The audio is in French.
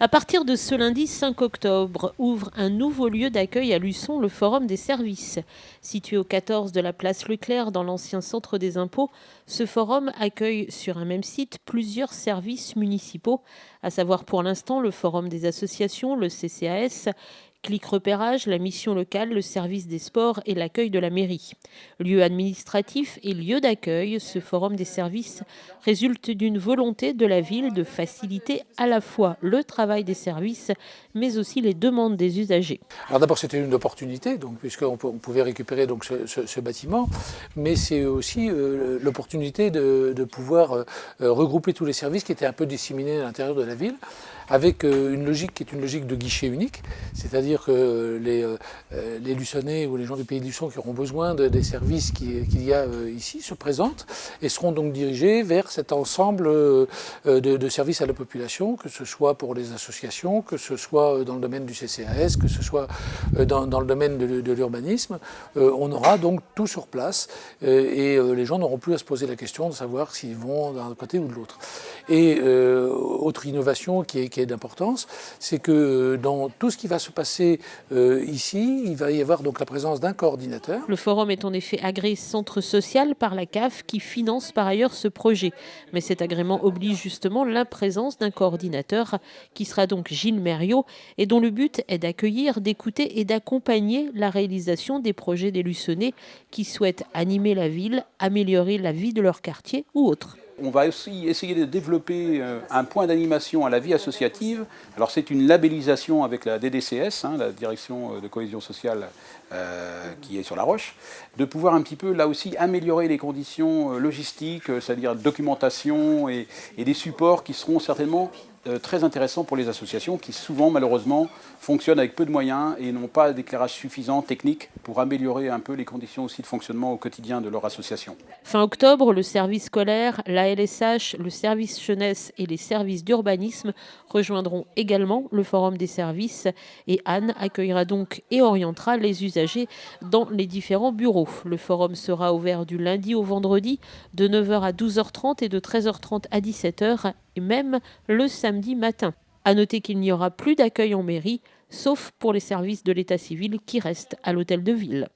À partir de ce lundi 5 octobre, ouvre un nouveau lieu d'accueil à Luçon, le Forum des services. Situé au 14 de la place Leclerc dans l'ancien centre des impôts, ce forum accueille sur un même site plusieurs services municipaux, à savoir pour l'instant le Forum des associations, le CCAS, Clic Repérage, la mission locale, le service des sports et l'accueil de la mairie. Lieu administratif et lieu d'accueil, ce forum des services résulte d'une volonté de la ville de faciliter à la fois le travail des services, mais aussi les demandes des usagers. Alors d'abord c'était une opportunité, donc, puisqu'on pouvait récupérer donc, ce bâtiment, mais c'est aussi l'opportunité de pouvoir regrouper tous les services qui étaient un peu disséminés à l'intérieur de la ville, avec une logique qui est une logique de guichet unique, c'est-à-dire que les Luçonnais ou les gens du pays de Luçon qui auront besoin des services qu'il y a ici se présentent et seront donc dirigés vers cet ensemble de services à la population, que ce soit pour les associations, que ce soit dans le domaine du CCAS, que ce soit dans le domaine de l'urbanisme. On aura donc tout sur place et les gens n'auront plus à se poser la question de savoir s'ils vont d'un côté ou de l'autre. Et autre innovation qui est d'importance, c'est que dans tout ce qui va se passer ici, il va y avoir donc la présence d'un coordinateur. Le forum est en effet agréé centre social par la CAF qui finance par ailleurs ce projet. Mais cet agrément oblige justement la présence d'un coordinateur qui sera donc Gilles Mériot et dont le but est d'accueillir, d'écouter et d'accompagner la réalisation des projets des Luçonnais qui souhaitent animer la ville, améliorer la vie de leur quartier ou autre. On va aussi essayer de développer un point d'animation à la vie associative. Alors c'est une labellisation avec la DDCS, la Direction de cohésion sociale qui est sur La Roche, de pouvoir un petit peu là aussi améliorer les conditions logistiques, c'est-à-dire documentation et des supports qui seront certainement très intéressants pour les associations qui souvent malheureusement fonctionnent avec peu de moyens et n'ont pas d'éclairage suffisant technique pour améliorer un peu les conditions aussi de fonctionnement au quotidien de leur association. Fin octobre, le service scolaire, la LSH, le service jeunesse et les services d'urbanisme rejoindront également le forum des services et Anne accueillera donc et orientera les usagers dans les différents bureaux. Le forum sera ouvert du lundi au vendredi de 9h à 12h30 et de 13h30 à 17h et même le samedi matin. À noter qu'il n'y aura plus d'accueil en mairie, sauf pour les services de l'état civil qui restent à l'hôtel de ville.